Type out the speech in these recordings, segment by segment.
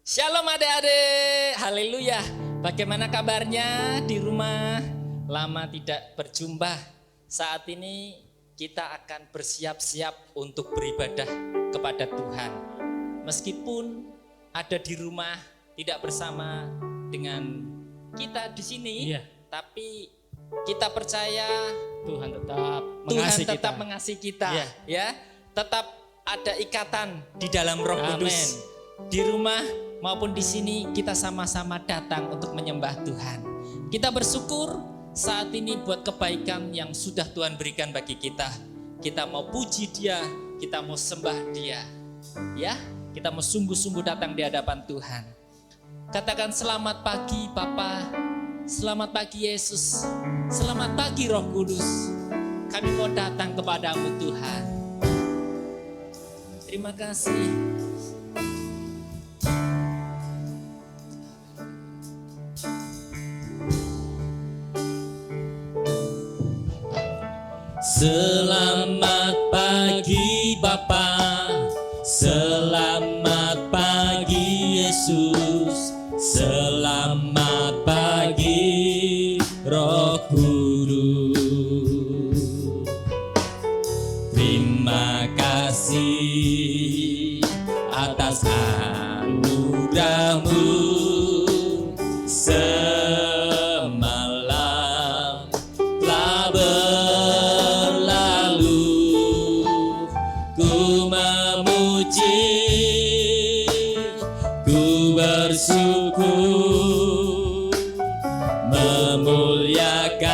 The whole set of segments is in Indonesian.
Shalom adik-adik, haleluya. Bagaimana kabarnya di rumah? Lama tidak berjumpa. Saat ini kita akan bersiap-siap untuk beribadah kepada Tuhan. Meskipun ada di rumah tidak bersama dengan kita di sini, tapi kita percaya Tuhan tetap mengasihi kita, ya. Tetap ada ikatan di dalam Roh Kudus. Di rumah maupun di sini kita sama-sama datang untuk menyembah Tuhan. Kita bersyukur saat ini buat kebaikan yang sudah Tuhan berikan bagi kita. Kita mau puji Dia, kita mau sembah Dia. Ya, kita mau sungguh-sungguh datang di hadapan Tuhan. Katakan selamat pagi Bapa, selamat pagi Yesus, selamat pagi Roh Kudus. Kami mau datang kepadamu Tuhan. Terima kasih. Selamat pagi Bapa, selamat pagi Yesus, selamat pagi Roh Kudus. Terima kasih atas anugerah-Mu. Semalam telah bersyukur, memuliakan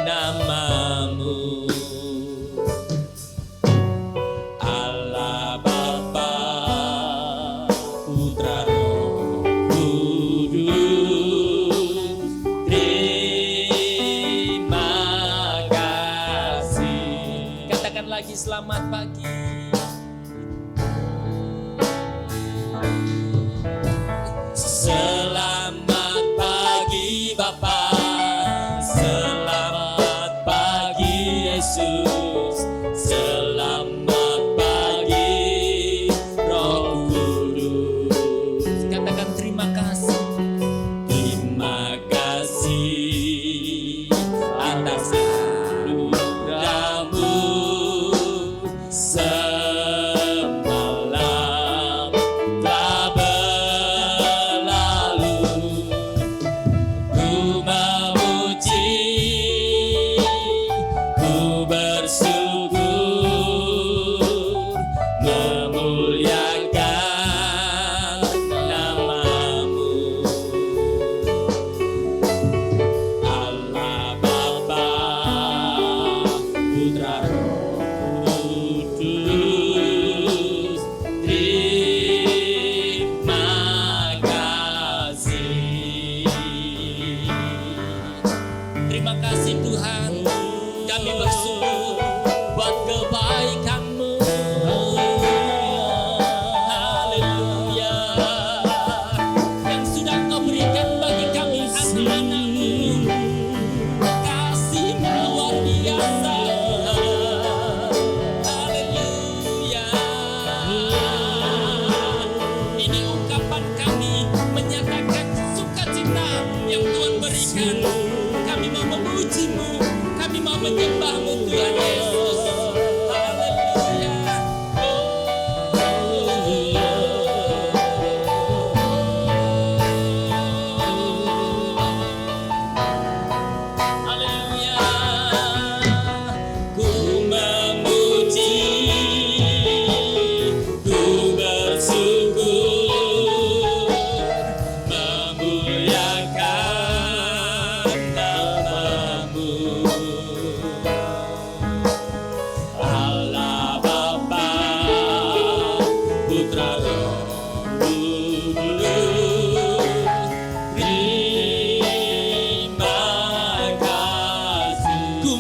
nama-Mu. Allah Bapa, Putra Roh Kudus, terima kasih. Katakan lagi selamat pagi. Selamat pagi Bapa, selamat pagi Yesus, selamat pagi Roh Kudus. Katakan terima kasih. Terima kasih atas anugerah-Mu. Terima kasih Tuhan, kami bersyukur buat kebaikan-Mu. Haleluya, yang sudah Kau berikan bagi kami anak-anak-Mu. Kasih-Mu luar biasa. Haleluya, ini ungkapan kami menyatakan sukacita yang Tuhan berikan. Kami mau memuji-Mu, kami mau menyembah-Mu Tuhan Yesus. Haleluya. Haleluya. Ku memuji, ku bersyukur, memuliakan nama-Mu. Allah Bapa, Putra Roh Kudus, terima kasih. Ku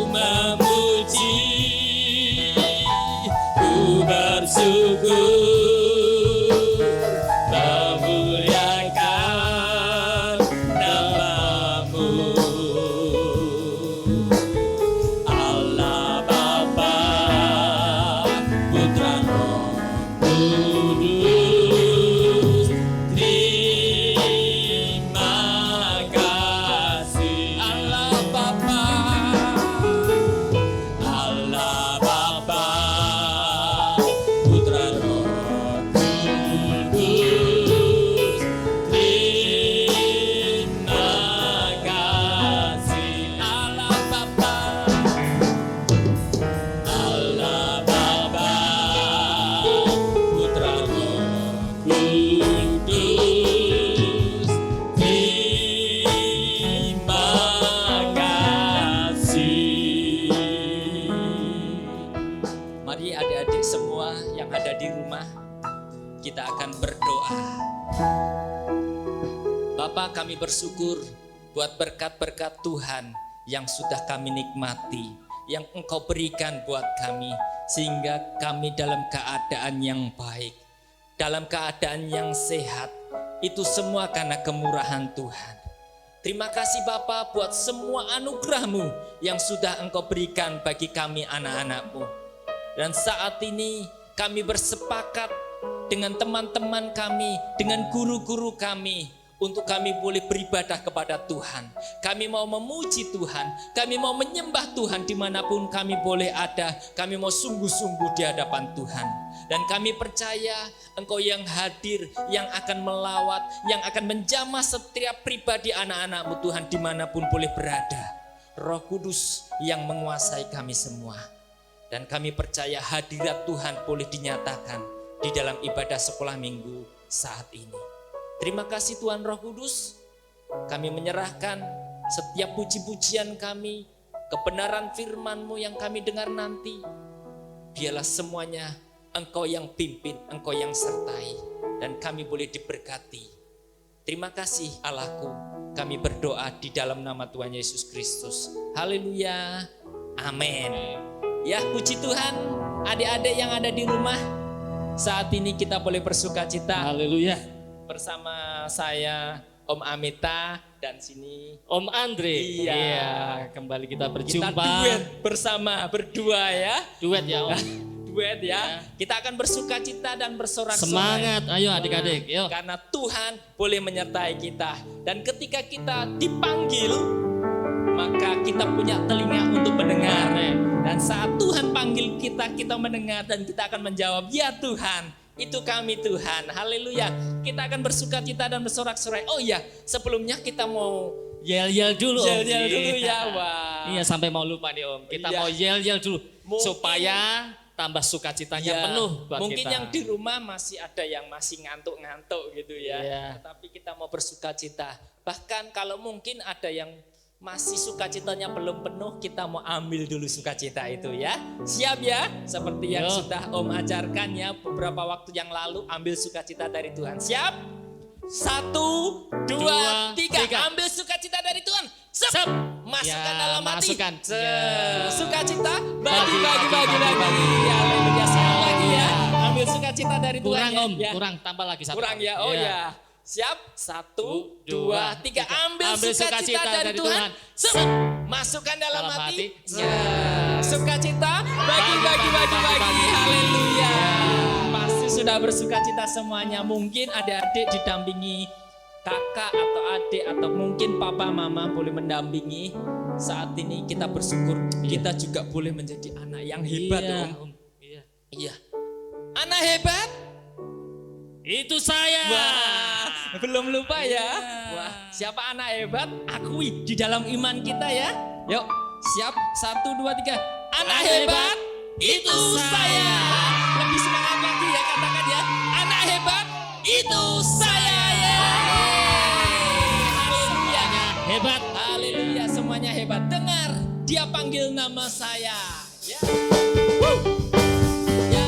memuji, ku bersyukur, memuliakan nama-Mu. Allah Bapa, Mari adik-adik semua yang ada di rumah, kita akan berdoa. Bapa, kami bersyukur buat berkat-berkat Tuhan yang sudah kami nikmati, yang Engkau berikan buat kami, sehingga kami dalam keadaan yang baik, dalam keadaan yang sehat. Itu semua karena kemurahan Tuhan. Terima kasih Bapa buat semua anugerah-Mu yang sudah Engkau berikan bagi kami anak-anak-Mu. Dan saat ini kami bersepakat dengan teman-teman kami, dengan guru-guru kami, untuk kami boleh beribadah kepada Tuhan. Kami mau memuji Tuhan, kami mau menyembah Tuhan dimanapun kami boleh ada. Kami mau sungguh-sungguh di hadapan Tuhan. Dan kami percaya Engkau yang hadir, yang akan melawat, yang akan menjamah setiap pribadi anak-anak-Mu Tuhan dimanapun boleh berada. Roh Kudus yang menguasai kami semua. Dan kami percaya hadirat Tuhan boleh dinyatakan di dalam ibadah sekolah minggu saat ini. Terima kasih Tuhan Roh Kudus, kami menyerahkan setiap puji-pujian kami, kebenaran firman-Mu yang kami dengar nanti. Biarlah semuanya Engkau yang pimpin, Engkau yang sertai, dan kami boleh diberkati. Terima kasih Allahku, kami berdoa di dalam nama Tuhan Yesus Kristus. Haleluya, amin. Ya puji Tuhan, adik-adik yang ada di rumah, saat ini kita boleh bersukacita. Haleluya. Bersama saya Om Amita dan sini Om Andre. Iya, kembali kita Kita berjumpa. duet bersama berdua ya. Duet ya Om. Duet ya. Kita akan bersukacita dan bersorak-sorai. Semangat, ayo adik-adik, yuk. Karena Tuhan boleh menyertai kita. Dan ketika kita dipanggil, maka kita punya telinga untuk mendengar. Dan saat Tuhan panggil kita, kita mendengar dan kita akan menjawab, ya Tuhan. Itu kami Tuhan, haleluya. Kita akan bersukacita dan bersorak-sorai. Oh iya, sebelumnya kita mau Yel-yel dulu Om. yel-yel dulu ya. Wah. Iya, sampai mau lupa nih Om. Kita Iya. mau yel-yel dulu. Mungkin- supaya tambah sukacitanya Iya, penuh buat mungkin kita. yang di rumah masih ada yang masih ngantuk-ngantuk gitu ya. Iya. Tetapi kita mau bersukacita. Bahkan kalau mungkin ada yang masih sukacitanya belum penuh, kita mau ambil dulu sukacita itu ya. Siap ya? Seperti yang Yo. sudah Om ajarkan ya beberapa waktu yang lalu, ambil sukacita dari Tuhan. Siap? 1, 2, 3. Ambil sukacita dari Tuhan. Sep. Masukkan Ya, dalam hati. masukkan. Sep. Ya. Sukacita. Bagi. Bagi. Haleluya. Sekali lagi ya. Ambil sukacita dari Tuhan. Kurang ya. Om, Ya. kurang, tambah lagi satu. Kurang ya. Oh ya. Siap? 1, 2, 3. Ambil sukacita dari Tuhan. Sep. Masukkan dalam hati. Ya. Sukacita. Bagi. Haleluya. Pasti sudah bersukacita semuanya. Mungkin adik-adik didampingi kakak atau adik atau mungkin papa mama boleh mendampingi. Saat ini kita bersyukur kita juga boleh menjadi anak yang hebat. Iya, Om. Om. Iya. Iya. Anak hebat. Itu saya. Wah, belum lupa ya. Wah, siapa anak hebat? Akui di dalam iman kita ya. Yuk, siap. 1, 2, 3. Anak hebat itu saya. Lebih semangat lagi ya, katakan ya. Anak hebat itu saya ya. Haleluya. Hebat. Haleluya, semuanya hebat. Dengar, dia panggil nama saya. Ya. Ya.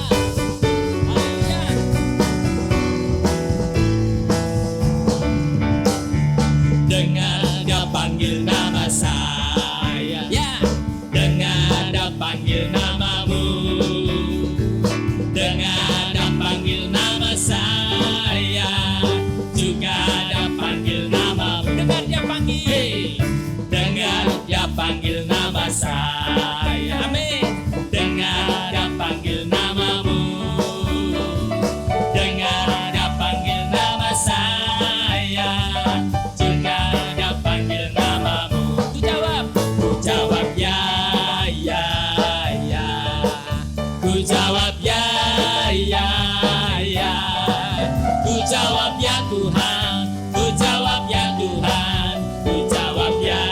Haleluya. Dengar dia panggil nama saya. Ya. Dengar dia panggil namamu. Dengar dia panggil nama saya. Juga dia panggil namamu. Dengar dia panggil. Hey, dengar dia panggil nama saya. Amin. Dengar dia panggil namamu. Dengar dia panggil nama saya. Juga dia panggil namamu. Ku jawab. Ku jawab ya. Ku jawab ya. Ku jawab ya Tuhan. Ku jawab ya Tuhan. Ku jawab ya.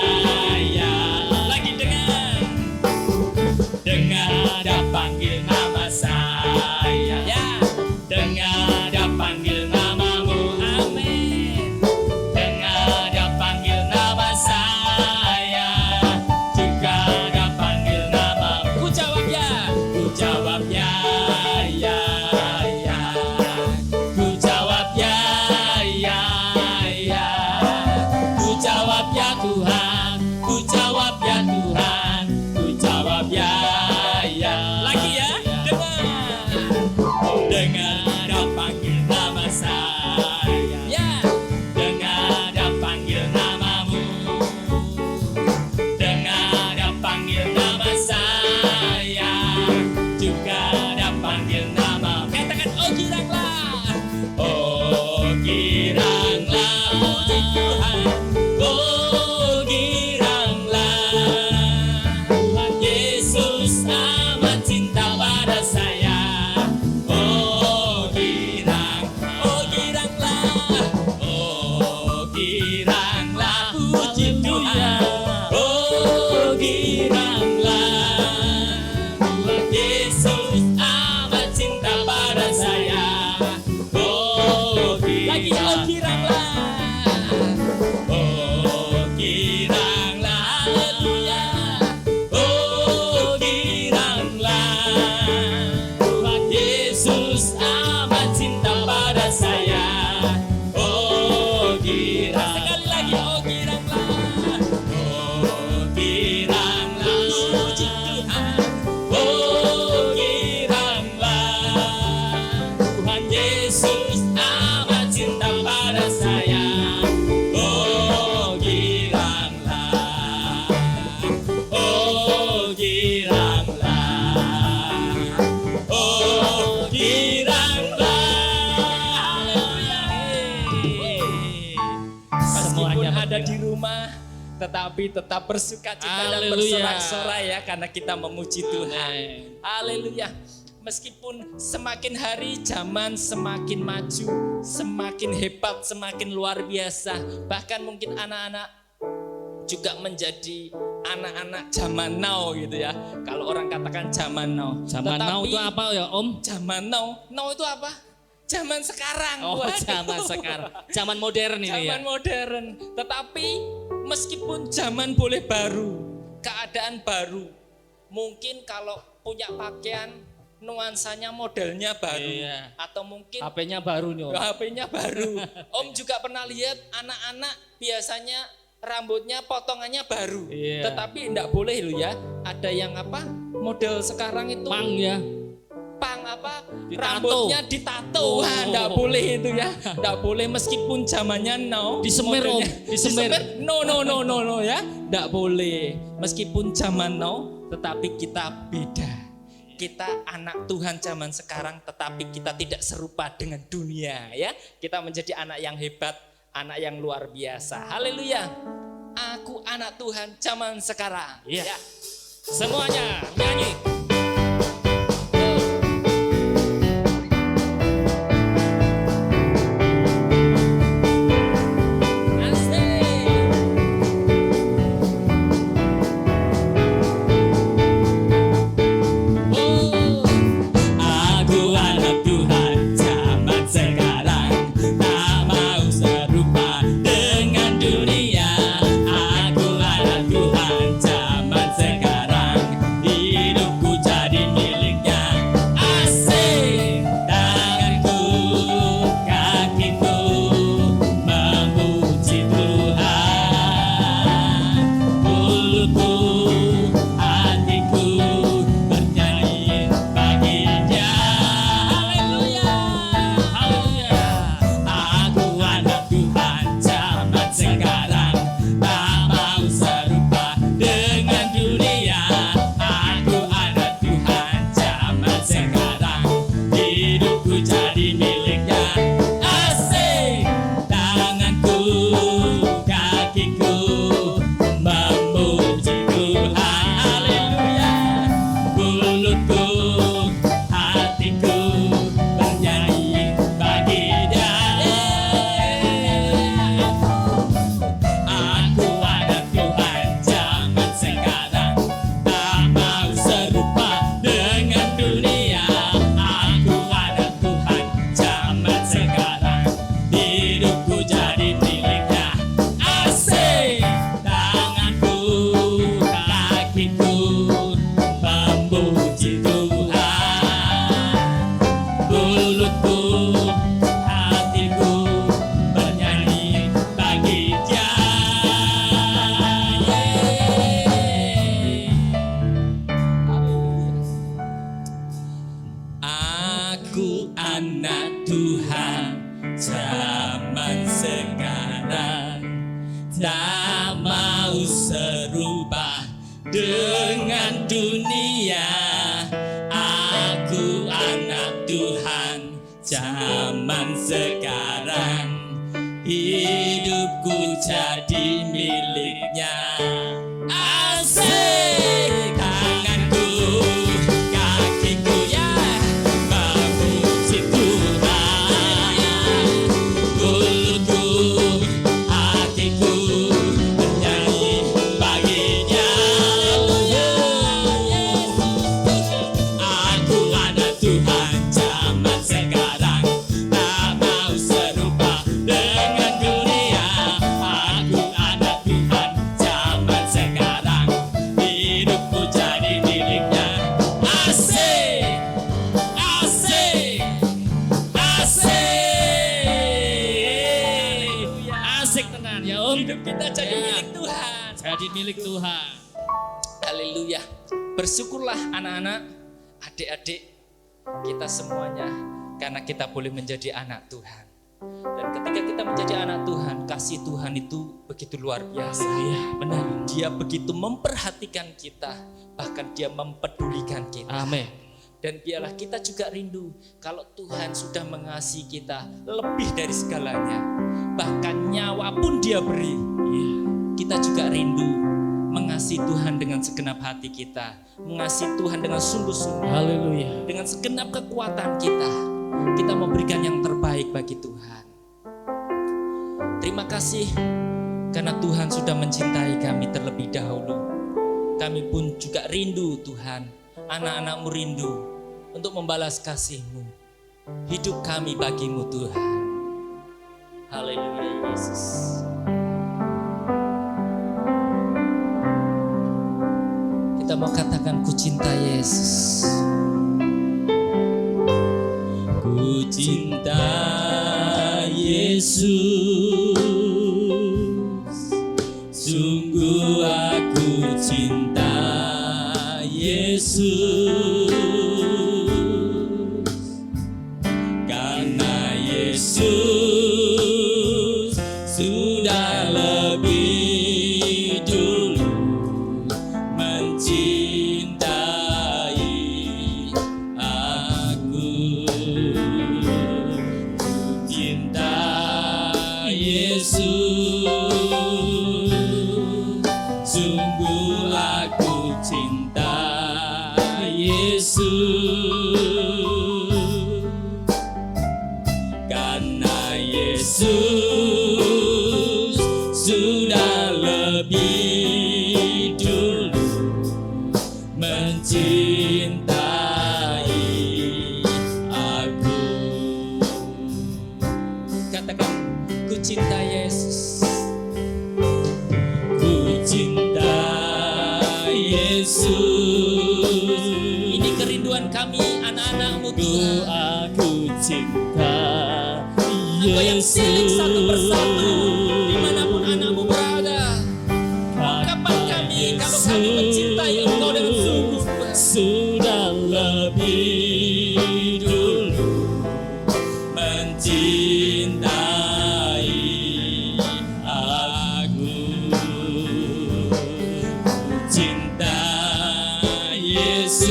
Lagi dengar. Dengar dia panggil nama saya. Ya. Dengar dia panggil namamu. Amin. Dengar dia panggil nama saya. Juga dia panggil namamu. Ku jawab ya. Ku jawab ya. dengar dia panggil nama saya. Ya, Dengar dia panggil namamu, dengar dia panggil nama saya, juga dia panggil namamu. katakan oh giranglah. Oh giranglah puji Tuhan, oh giranglah Tuhan Yesus amat cinta pada saya. Oh giranglah oh giranglah puji Tuhan, oh giranglah Tuhan Yesus amat cinta pada saya. Oh Lagi oh giranglah. oh giranglah Haleluya. oh giranglah Tuhan Yesus amat cinta pada saya. Oh giranglah Sekali lagi oh giranglah. oh giranglah Puji Tuhan. oh giranglah Tuhan Yesus amat cinta pada saya. Oh giranglah oh giranglah oh giranglah. Meskipun Semuanya ada di bergerak. rumah, tetapi tetap bersukacita dan Haleluya. bersorak-sorai ya, karena kita memuji Tuhan. Haleluya. Meskipun semakin hari zaman semakin maju, semakin hebat, semakin luar biasa. Bahkan mungkin anak-anak juga menjadi anak-anak zaman now gitu ya. Kalau orang katakan zaman now. Zaman now itu apa ya Om? Zaman now. Now itu apa? Zaman sekarang. Oh Waduh. zaman sekarang, zaman modern ini ya. Zaman modern. Tetapi meskipun zaman boleh baru, keadaan baru. Mungkin kalau punya pakaian nuansanya modelnya baru, Iya. atau mungkin HP-nya baru nih Om. HP-nya baru. Om juga pernah lihat anak-anak biasanya rambutnya potongannya baru. Iya. Tetapi enggak boleh loh ya. Ada yang apa? Model sekarang itu Pang ya. pang apa? Ditato. Rambutnya ditato. Oh. Wah, enggak boleh itu ya. Enggak boleh meskipun zamannya now. Disemir, Om. modelnya- Disemir. No ya. Enggak boleh. Meskipun zaman now, tetapi kita beda. Kita anak Tuhan zaman sekarang, tetapi kita tidak serupa dengan dunia ya. Kita menjadi anak yang hebat, anak yang luar biasa. Haleluya. Aku anak Tuhan zaman sekarang. Iya. Ya. Semuanya nyanyi. Asik. Oh, aku anak Tuhan zaman sekarang, tak mau serupa dengan dunia. Aku anak Tuhan zaman sekarang, hidupku Aku anak Tuhan zaman sekarang, tak mau serupa dengan dunia. Aku anak Tuhan zaman sekarang, hidupku jadi miliknya. Asik, tanganku, kakiku ya memuji Tuhan, mulutku, hatiku bernyanyi baginya. Aku anak Tuhan zaman sekarang, tak mau serupa dengan dunia. Aku anak Tuhan zaman sekarang, hidupku jadi miliknya. Asik, asik, asik, asik tenan ya Om. Hidup kita jadi milik Tuhan. Jadi milik Tuhan. Haleluya. Bersyukurlah anak-anak, adik-adik, kita semuanya, karena kita boleh menjadi anak Tuhan. Dan ketika kita menjadi anak Tuhan, kasih Tuhan itu begitu luar biasa. Haleluya, benar. Dia begitu memperhatikan kita, bahkan dia mempedulikan kita. Amin. Dan biarlah kita juga rindu kalau Tuhan sudah mengasihi kita lebih dari segalanya. Bahkan nyawa pun dia beri. Kita juga rindu mengasihi Tuhan dengan segenap hati kita, mengasihi Tuhan dengan sungguh-sungguh, Haleluya. dengan segenap kekuatan kita. Kita memberikan yang terbaik bagi Tuhan. Terima kasih karena Tuhan sudah mencintai kami terlebih dahulu. Kami pun juga rindu Tuhan, anak-anak-Mu rindu untuk membalas kasih-Mu. Hidup kami bagi-Mu Tuhan. Haleluya Yesus. Kita mau katakan ku cinta Yesus. Ku cinta Yesus, sungguh aku cinta Yesus, karena Yesus sudah lebih dulu mencintai aku. Ku cinta Yesus, sungguh aku cinta Yesus, karena Yesus sudah lebih dulu mencintai aku. Katakan ku cinta Yesus. Ku cinta Yesus, Ini kerinduan kami anak-anak-Mu ku Tuhan. aku cinta Engkau yang silik satu persatu Yesus, dimanapun anak-Mu berada. Ungkapan kami kalau kami mencintai Engkau dengan sungguh Tuhan. sudah lebih dulu mencintai aku. Ku cinta Yesus,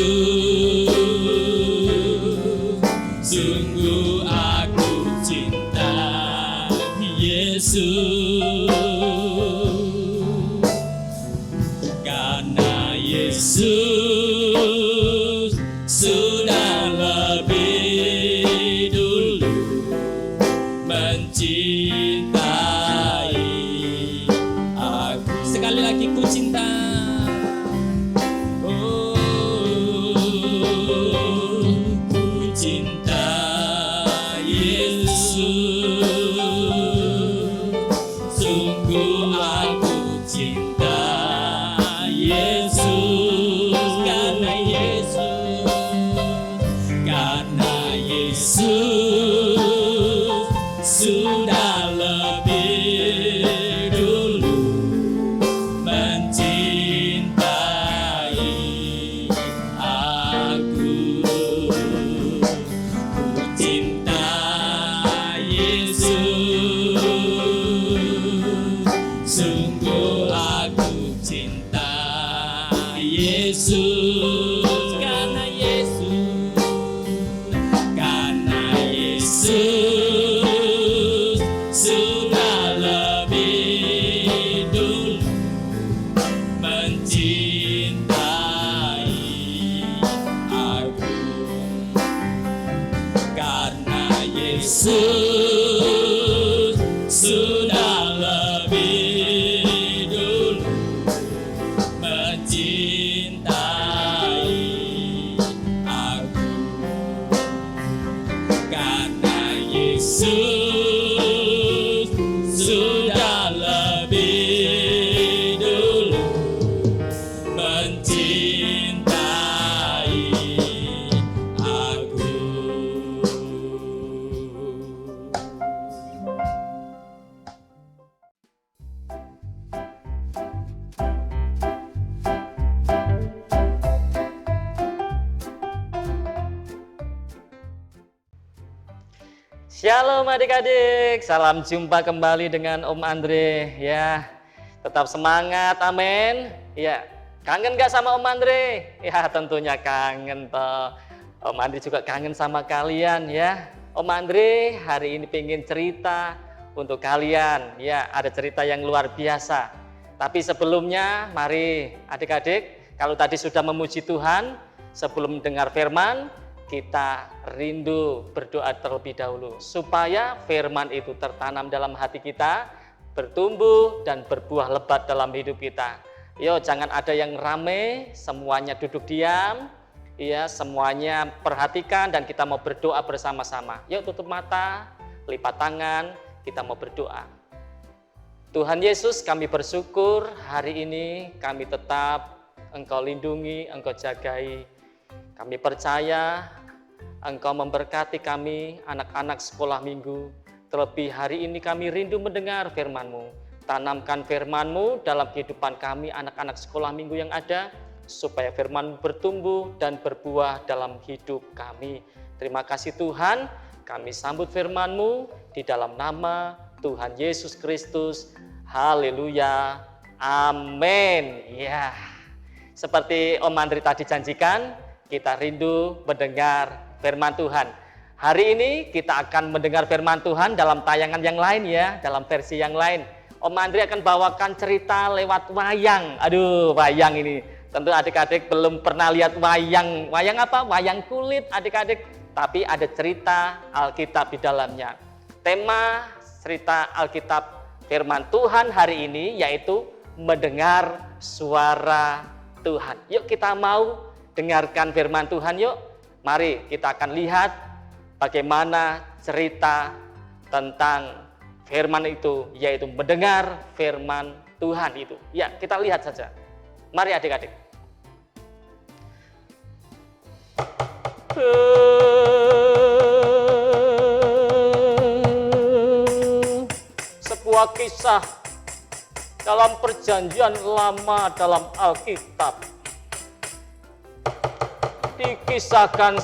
sungguh aku cinta Yesus, karena Yesus sudah lebih dulu mencintai aku. Sekali lagi ku cinta. Oh, ku cinta Yesus, sungguh aku cinta Yesus, karena Yesus sudah lebih dulu mencintai aku. Ku Yesus sudah lebih dulu mencintai aku, karena Yesus sudah lebih dulu mencintai aku. Shalom adik-adik, salam jumpa kembali dengan Om Andre ya. Tetap semangat, amin. Ya, kangen gak sama Om Andre? Ya tentunya kangen toh. Om Andre juga kangen sama kalian ya. Om Andre hari ini pengen cerita untuk kalian ya. Ada cerita yang luar biasa. Tapi sebelumnya mari adik-adik, kalau tadi sudah memuji Tuhan, sebelum mendengar firman, kita rindu berdoa terlebih dahulu supaya firman itu tertanam dalam hati kita, bertumbuh dan berbuah lebat dalam hidup kita. Yo, jangan ada yang rame, semuanya duduk diam, ya, semuanya perhatikan dan kita mau berdoa bersama-sama. Yuk tutup mata, lipat tangan, kita mau berdoa. Tuhan Yesus, kami bersyukur hari ini kami tetap Engkau lindungi, Engkau jagai. Kami percaya Engkau memberkati kami, anak-anak sekolah minggu. Terlebih hari ini kami rindu mendengar firman-Mu. Tanamkan firman-Mu dalam kehidupan kami, anak-anak sekolah minggu yang ada, supaya firman-Mu bertumbuh dan berbuah dalam hidup kami. Terima kasih Tuhan, kami sambut firman-Mu di dalam nama Tuhan Yesus Kristus. Haleluya, amin. Ya, seperti Om Andri tadi janjikan, kita rindu mendengar firman Tuhan. Hari ini kita akan mendengar firman Tuhan dalam tayangan yang lain ya, dalam versi yang lain. Om Andri akan bawakan cerita lewat wayang. Aduh, wayang ini. Tentu adik-adik belum pernah lihat wayang. Wayang apa? Wayang kulit adik-adik. Tapi ada cerita Alkitab di dalamnya. Tema cerita Alkitab firman Tuhan hari ini yaitu mendengar suara Tuhan. Yuk kita mau dengarkan firman Tuhan yuk. Mari kita akan lihat bagaimana cerita tentang firman itu, yaitu mendengar firman Tuhan itu. Ya, kita lihat saja. Mari adik-adik. Sebuah kisah dalam perjanjian lama dalam Alkitab. Dikisahkan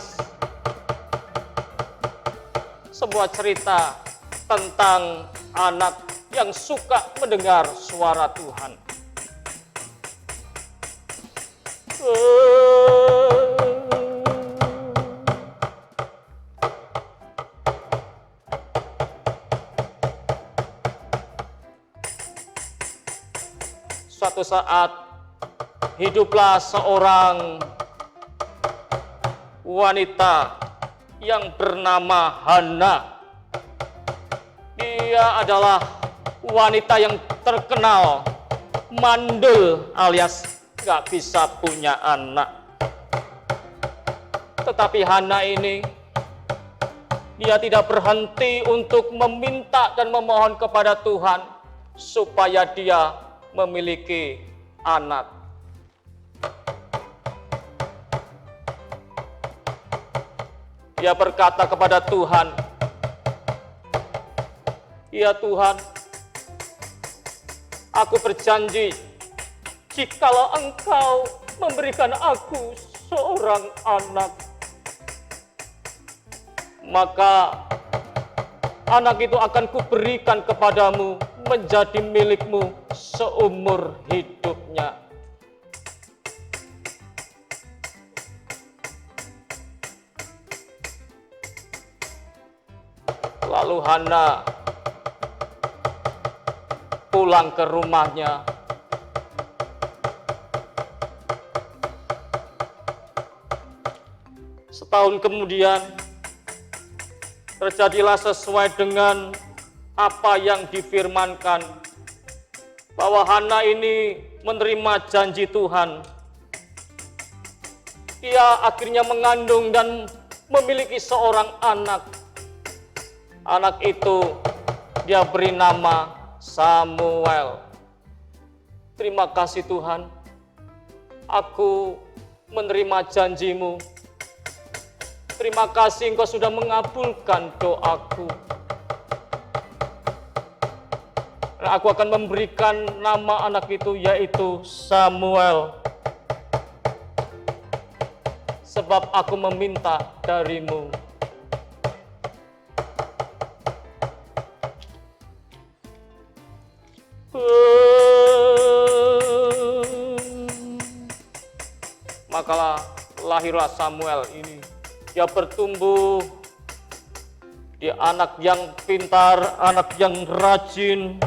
sebuah cerita tentang anak yang suka mendengar suara Tuhan. Suatu saat hiduplah seorang wanita yang bernama Hana. Dia adalah wanita yang terkenal mandul alias gak bisa punya anak. Tetapi Hana ini, dia tidak berhenti untuk meminta dan memohon kepada Tuhan supaya dia memiliki anak. Dia berkata kepada Tuhan, "Ya Tuhan, aku berjanji, jikalau Engkau memberikan aku seorang anak, maka anak itu akan kuberikan kepadamu menjadi milikmu seumur hidupnya." Lalu Hana pulang ke rumahnya. Setahun kemudian, terjadilah sesuai dengan apa yang difirmankan, bahwa Hana ini menerima janji Tuhan. Dia akhirnya mengandung dan memiliki seorang anak. Anak itu dia beri nama Samuel. Terima kasih Tuhan, aku menerima janji-Mu. Terima kasih Engkau sudah mengabulkan doaku. Dan aku akan memberikan nama anak itu yaitu Samuel. Sebab aku meminta dari-Mu. Makalah lahirlah Samuel ini. Dia bertumbuh, dia anak yang pintar, anak yang rajin.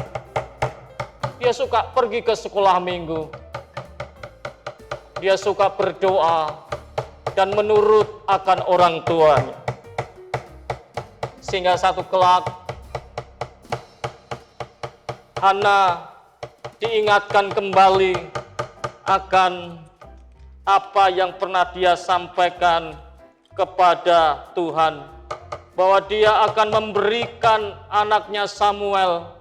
Dia suka pergi ke sekolah minggu. Dia suka berdoa dan menurut akan orang tuanya. Sehingga satu kelak Hana diingatkan kembali akan apa yang pernah dia sampaikan kepada Tuhan, bahwa dia akan memberikan anaknya Samuel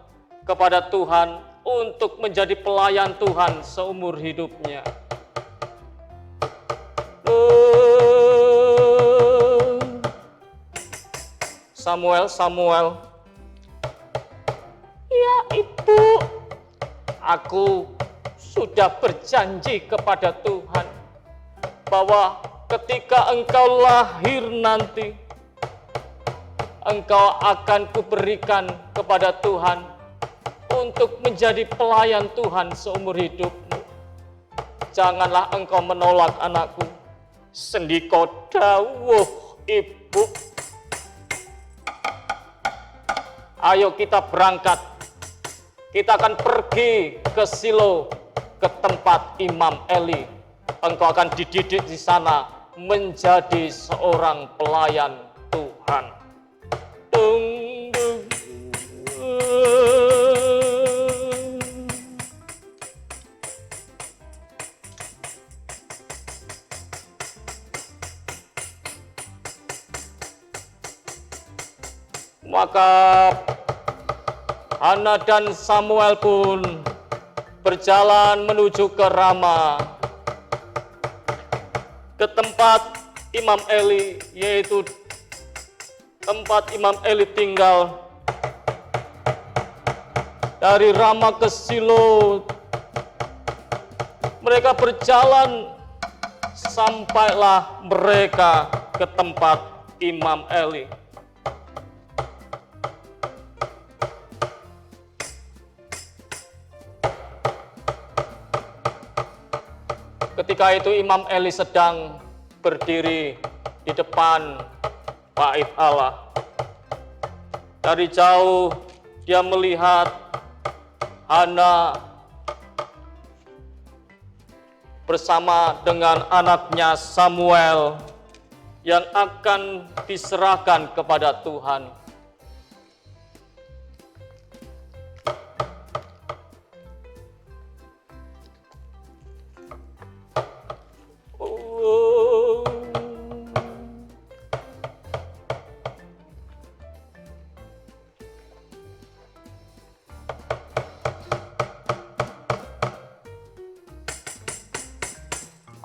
kepada Tuhan untuk menjadi pelayan Tuhan seumur hidupnya. Samuel, ya Ibu, aku sudah berjanji kepada Tuhan bahwa ketika engkau lahir nanti, engkau akan kuberikan kepada Tuhan untuk menjadi pelayan Tuhan seumur hidupmu. Janganlah engkau menolak anakku. Sendika dawuh Ibu. Ayo kita berangkat. Kita akan pergi ke Silo, ke tempat Imam Eli. Engkau akan dididik di sana menjadi seorang pelayan Tuhan. Dung, dung. Maka Hana dan Samuel pun berjalan menuju ke Rama, ke tempat Imam Eli, yaitu tempat Imam Eli tinggal. Dari Rama ke Silo, mereka berjalan sampailah mereka ke tempat Imam Eli. Ketika itu Imam Eli sedang berdiri di depan bait Allah. Dari jauh dia melihat Hana bersama dengan anaknya Samuel yang akan diserahkan kepada Tuhan.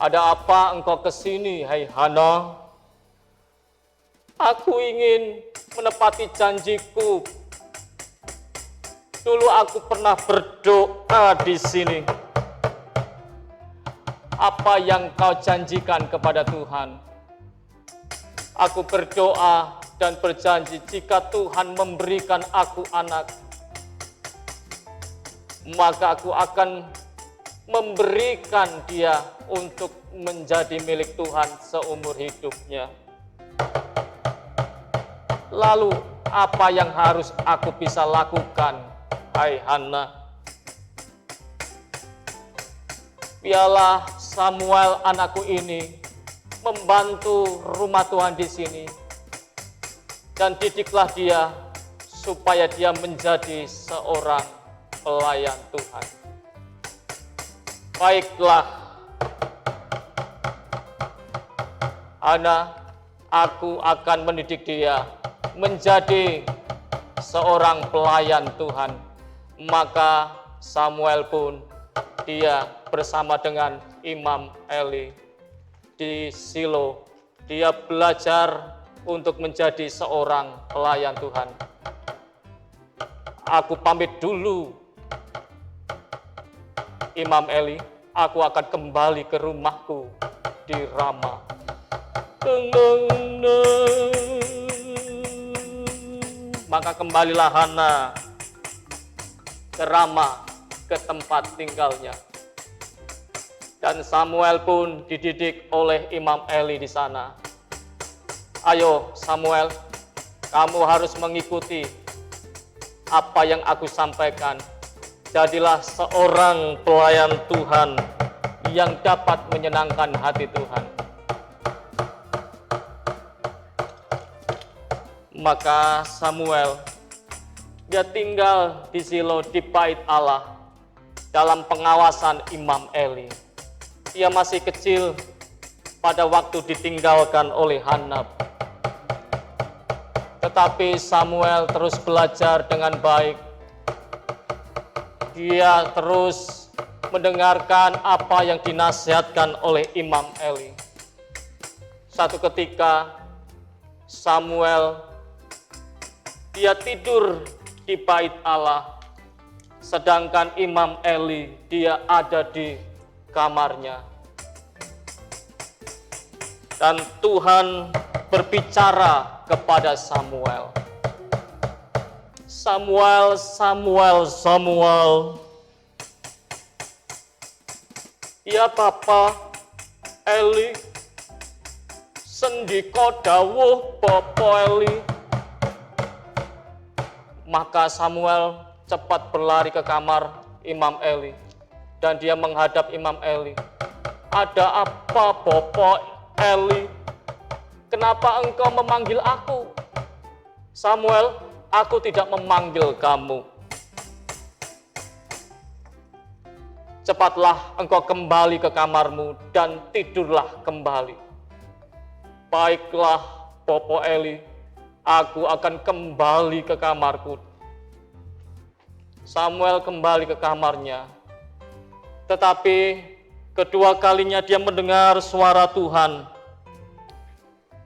Ada apa engkau ke sini, hai Hana? Aku ingin menepati janjiku. Dulu aku pernah berdoa di sini. Apa yang kau janjikan kepada Tuhan? Aku berdoa dan berjanji jika Tuhan memberikan aku anak, maka aku akan memberikan dia untuk menjadi milik Tuhan seumur hidupnya. Lalu apa yang harus aku bisa lakukan, hai Hana? Biarlah Samuel anakku ini membantu rumah Tuhan di sini. dan didiklah dia supaya dia menjadi seorang pelayan Tuhan. Baiklah, aku akan mendidik dia menjadi seorang pelayan Tuhan. Maka Samuel pun dia bersama dengan Imam Eli di Silo. Dia belajar untuk menjadi seorang pelayan Tuhan. Aku pamit dulu, Imam Eli. Aku akan kembali ke rumahku di Rama. Maka kembalilah Hana ke Rama, ke tempat tinggalnya. Dan Samuel pun dididik oleh Imam Eli di sana. Ayo Samuel, kamu harus mengikuti apa yang aku sampaikan. Jadilah seorang pelayan Tuhan yang dapat menyenangkan hati Tuhan. Maka Samuel, dia tinggal di Silo, di bait Allah, dalam pengawasan Imam Eli. Dia masih kecil pada waktu ditinggalkan oleh Hana. Tetapi Samuel terus belajar dengan baik. Dia terus mendengarkan apa yang dinasihatkan oleh Imam Eli. Satu ketika Samuel dia tidur di bait Allah, sedangkan Imam Eli dia ada di kamarnya. Dan Tuhan berbicara kepada Samuel. Samuel, Samuel, Samuel. Ya Bapa Eli, sendika dawuh Bapa Eli. Maka Samuel cepat berlari ke kamar Imam Eli dan dia menghadap Imam Eli. Ada apa Bapa Eli? Kenapa engkau memanggil aku? Samuel, aku tidak memanggil kamu. Cepatlah engkau kembali ke kamarmu dan tidurlah kembali. Baiklah Bapa Eli, aku akan kembali ke kamarku. Samuel kembali ke kamarnya. Tetapi kedua kalinya dia mendengar suara Tuhan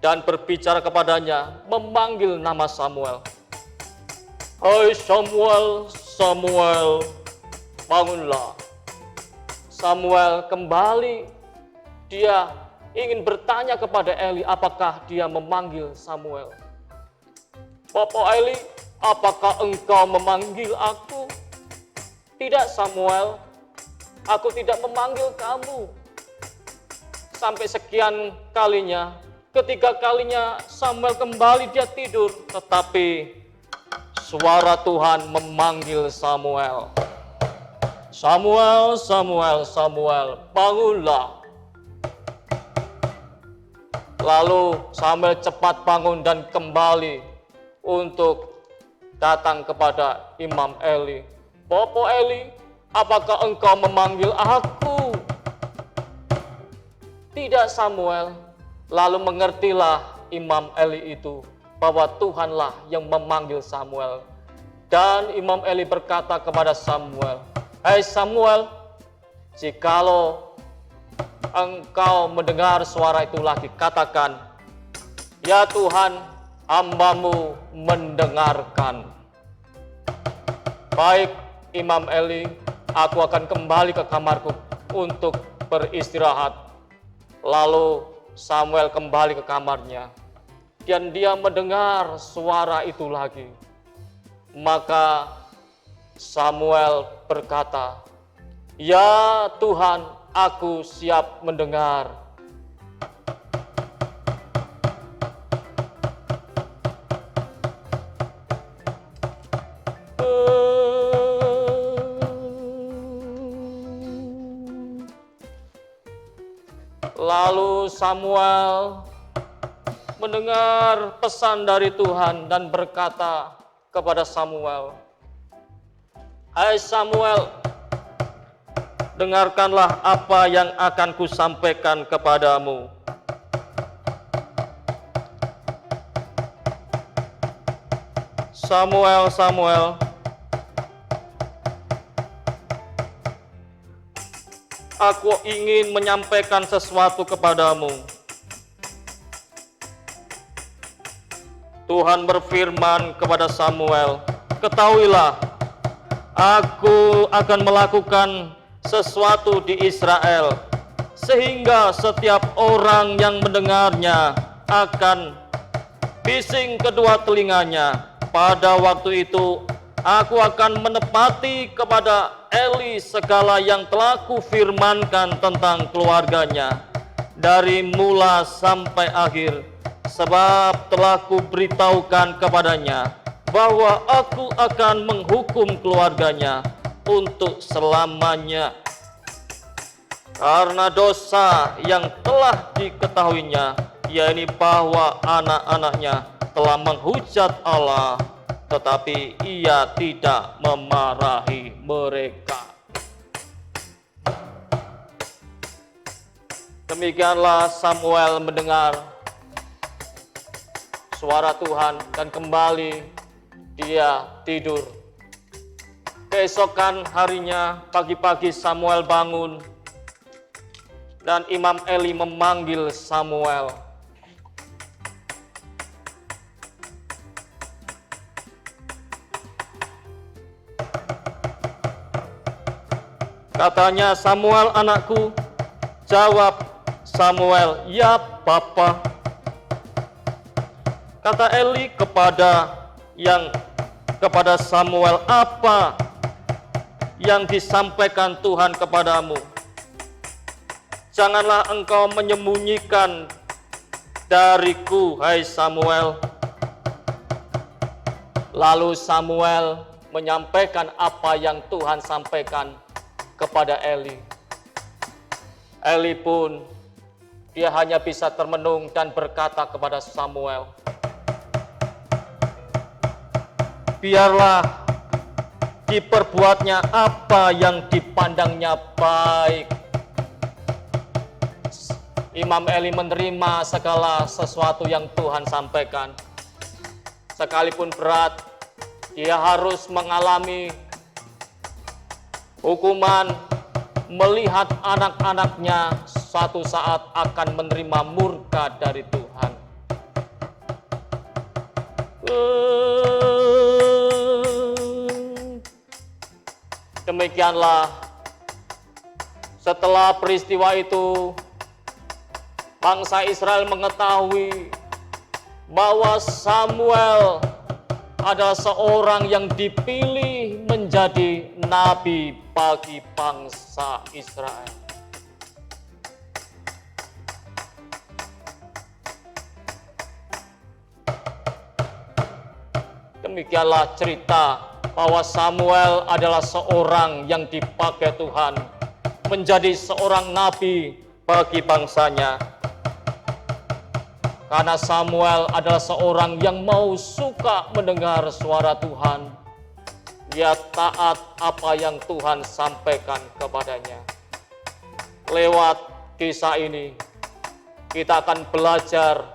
dan berbicara kepadanya, memanggil nama Samuel. Hai Samuel, Samuel, bangunlah. Samuel kembali, dia ingin bertanya kepada Eli apakah dia memanggil Samuel. Bapak Eli, apakah engkau memanggil aku? Tidak Samuel, aku tidak memanggil kamu. Sampai sekian kalinya, ketiga kalinya Samuel kembali dia tidur, tetapi suara Tuhan memanggil Samuel. Samuel, Samuel, Samuel, bangunlah. Lalu Samuel cepat bangun dan kembali untuk datang kepada Imam Eli. Bapak Eli, apakah engkau memanggil aku? Tidak Samuel. Lalu mengertilah Imam Eli itu bahwa Tuhanlah yang memanggil Samuel. Dan Imam Eli berkata kepada Samuel, Hai Samuel, jikalau engkau mendengar suara itu lagi, katakan, Ya Tuhan, hamba-Mu mendengarkan. Baik Imam Eli, aku akan kembali ke kamarku untuk beristirahat. Lalu Samuel kembali ke kamarnya dan dia mendengar suara itu lagi. Maka Samuel berkata, Ya Tuhan, aku siap mendengar. Lalu Samuel mendengar pesan dari Tuhan dan berkata kepada Samuel, "Hai Samuel, dengarkanlah apa yang akan kusampaikan kepadamu." Samuel, Samuel, aku ingin menyampaikan sesuatu kepadamu. Tuhan berfirman kepada Samuel, "Ketahuilah, aku akan melakukan sesuatu di Israel, sehingga setiap orang yang mendengarnya akan bising kedua telinganya. Pada waktu itu, aku akan menepati kepada Eli segala yang telah kufirmankan tentang keluarganya, dari mula sampai akhir, sebab telah kuberitahukan kepadanya bahwa aku akan menghukum keluarganya untuk selamanya, karena dosa yang telah diketahuinya, yakni bahwa anak-anaknya telah menghujat Allah, tetapi ia tidak memarahi mereka." Demikianlah Samuel mendengar suara Tuhan dan kembali dia tidur. Keesokan harinya pagi-pagi Samuel bangun dan Imam Eli memanggil Samuel. Katanya, "Samuel anakku." Jawab Samuel, "Ya Bapa." Kata Eli kepada Samuel, "Apa yang disampaikan Tuhan kepadamu? Janganlah engkau menyembunyikan dariku, hai Samuel." Lalu Samuel menyampaikan apa yang Tuhan sampaikan kepada Eli. Eli pun dia hanya bisa termenung dan berkata kepada Samuel, "Biarlah diperbuatnya apa yang dipandangnya baik." Imam Eli menerima segala sesuatu yang Tuhan sampaikan. Sekalipun berat, dia harus mengalami hukuman, melihat anak-anaknya suatu saat akan menerima murka dari Tuhan. Demikianlah, setelah peristiwa itu, bangsa Israel mengetahui bahwa Samuel adalah seorang yang dipilih menjadi nabi bagi bangsa Israel. Demikianlah cerita bahwa Samuel adalah seorang yang dipakai Tuhan menjadi seorang nabi bagi bangsanya. Karena Samuel adalah seorang yang mau suka mendengar suara Tuhan. Dia taat apa yang Tuhan sampaikan kepadanya. Lewat kisah ini, kita akan belajar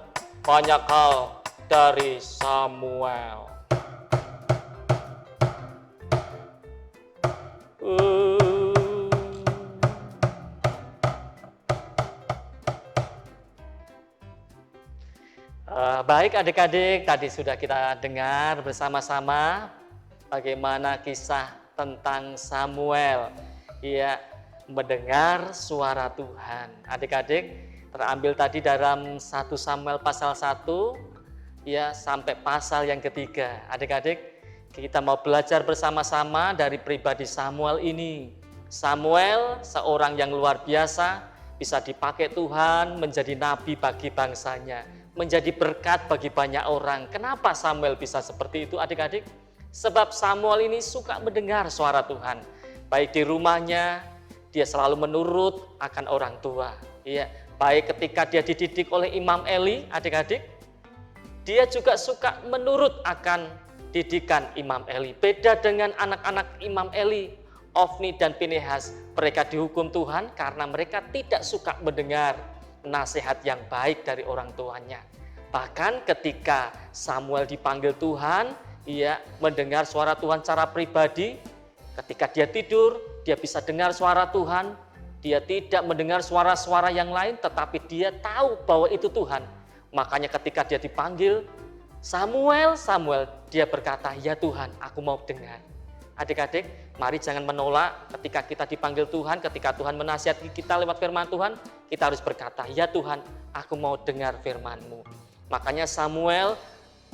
banyak hal dari Samuel. Baik adik-adik, tadi sudah kita dengar bersama-sama bagaimana kisah tentang Samuel, ya, mendengar suara Tuhan. Adik-adik, terambil tadi dalam 1 Samuel pasal 1 ya sampai pasal yang ketiga. Adik-adik, kita mau belajar bersama-sama dari pribadi Samuel ini. Samuel seorang yang luar biasa, bisa dipakai Tuhan menjadi nabi bagi bangsanya, menjadi berkat bagi banyak orang. Kenapa Samuel bisa seperti itu adik-adik? Sebab Samuel ini suka mendengar suara Tuhan. Baik di rumahnya, dia selalu menurut akan orang tua. Iya, baik ketika dia dididik oleh Imam Eli, adik-adik, dia juga suka menurut akan didikan Imam Eli. Beda dengan anak-anak Imam Eli, Ofni dan Pinehas. Mereka dihukum Tuhan karena mereka tidak suka mendengar nasihat yang baik dari orang tuanya. Bahkan ketika Samuel dipanggil Tuhan, ia mendengar suara Tuhan secara pribadi. Ketika dia tidur, dia bisa dengar suara Tuhan. Dia tidak mendengar suara-suara yang lain, tetapi dia tahu bahwa itu Tuhan. Makanya ketika dia dipanggil, Samuel, dia berkata, ya Tuhan, aku mau dengar. Adik-adik, mari jangan menolak ketika kita dipanggil Tuhan, ketika Tuhan menasihati kita lewat firman Tuhan, kita harus berkata, ya Tuhan, aku mau dengar firman-Mu. Makanya Samuel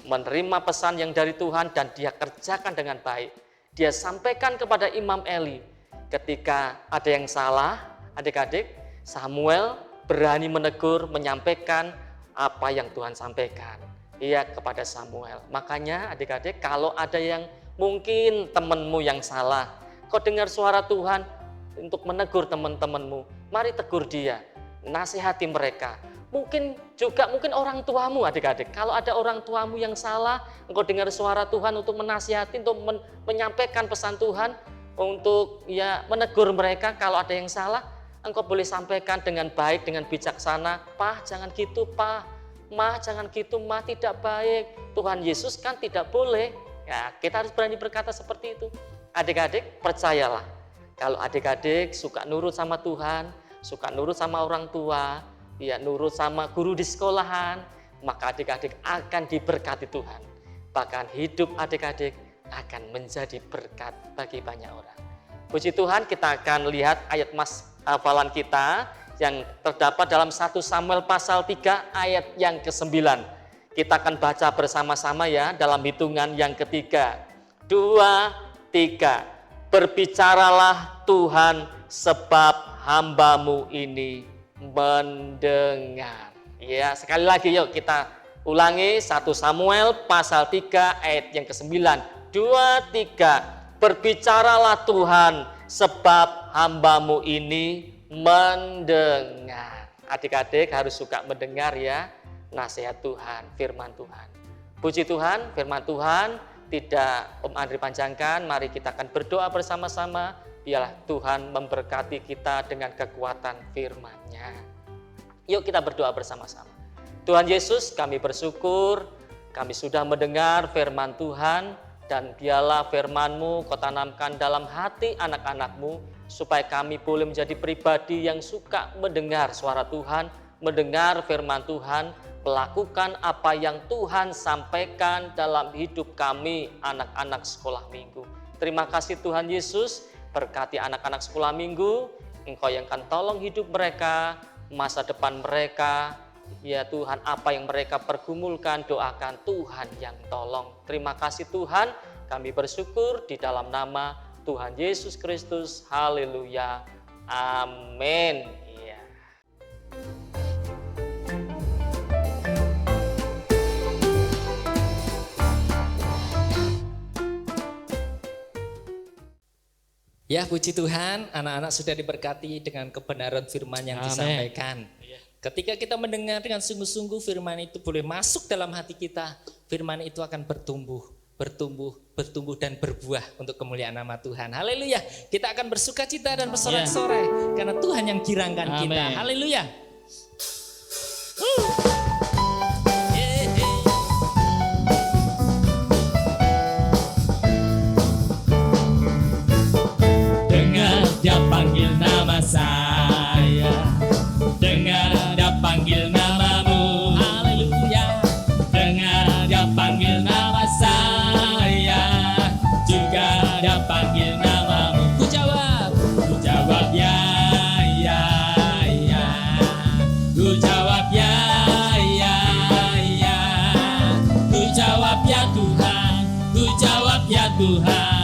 menerima pesan yang dari Tuhan dan dia kerjakan dengan baik. Dia sampaikan kepada Imam Eli. Ketika ada yang salah, adik-adik, Samuel berani menegur, menyampaikan apa yang Tuhan sampaikan. Iya, kepada Samuel. Makanya adik-adik, kalau ada yang mungkin temanmu yang salah, kau dengar suara Tuhan untuk menegur teman-temanmu, mari tegur dia, nasihati mereka. Mungkin orang tuamu, adik-adik. Kalau ada orang tuamu yang salah, engkau dengar suara Tuhan untuk menasihati, untuk menyampaikan pesan Tuhan, untuk menegur mereka. Kalau ada yang salah, engkau boleh sampaikan dengan baik, dengan bijaksana. Pak, jangan gitu, Pak. Ma, jangan gitu, Ma, tidak baik. Tuhan Yesus kan tidak boleh. Ya, kita harus berani berkata seperti itu. Adik-adik, percayalah. Kalau adik-adik suka nurut sama Tuhan, suka nurut sama orang tua, nurut sama guru di sekolahan, maka adik-adik akan diberkati Tuhan. Bahkan hidup adik-adik akan menjadi berkat bagi banyak orang. Puji Tuhan, kita akan lihat ayat hafalan kita yang terdapat dalam 1 Samuel pasal 3 ayat yang ke-9. Kita akan baca bersama-sama ya dalam hitungan yang ketiga. 2, 3. Berbicaralah Tuhan sebab hamba-Mu ini mendengar. Ya, sekali lagi yuk kita ulangi 1 Samuel pasal 3 ayat yang ke-9. 2, 3. Berbicaralah Tuhan sebab hamba-Mu ini mendengar. Adik-adik harus suka mendengar ya nasihat Tuhan, firman Tuhan. Puji Tuhan, firman Tuhan tidak Om Andri panjangkan. Mari kita akan berdoa bersama-sama. Biarlah Tuhan memberkati kita dengan kekuatan firman-Nya. Yuk kita berdoa bersama-sama. Tuhan Yesus, kami bersyukur kami sudah mendengar firman Tuhan, dan biarlah firman-Mu Kau tanamkan dalam hati anak-anak-Mu, supaya kami boleh menjadi pribadi yang suka mendengar suara Tuhan, mendengar firman Tuhan, melakukan apa yang Tuhan sampaikan dalam hidup kami, anak-anak sekolah minggu. Terima kasih Tuhan Yesus, berkati anak-anak sekolah minggu, Engkau yang akan tolong hidup mereka, masa depan mereka. Ya Tuhan, apa yang mereka pergumulkan, doakan Tuhan yang tolong. Terima kasih Tuhan, kami bersyukur di dalam nama Tuhan Yesus Kristus. Haleluya. Amin. Ya. Ya, puji Tuhan, anak-anak sudah diberkati dengan kebenaran firman yang Amen. disampaikan. Ketika kita mendengar dengan sungguh-sungguh, firman itu boleh masuk dalam hati kita. Firman itu akan bertumbuh dan berbuah untuk kemuliaan nama Tuhan. Haleluya. Kita akan bersukacita dan bersorak-sorai karena Tuhan yang girangkan kita. Amen. Haleluya. Dengar dia panggil nama saya, dengar dia panggil namamu. Haleluya. Dengar dia panggil nama saya, juga dia panggil namamu. Ku jawab ya, ya, ya. Ku jawab ya, ya, ya. Ku jawab ya Tuhan, ku jawab ya Tuhan.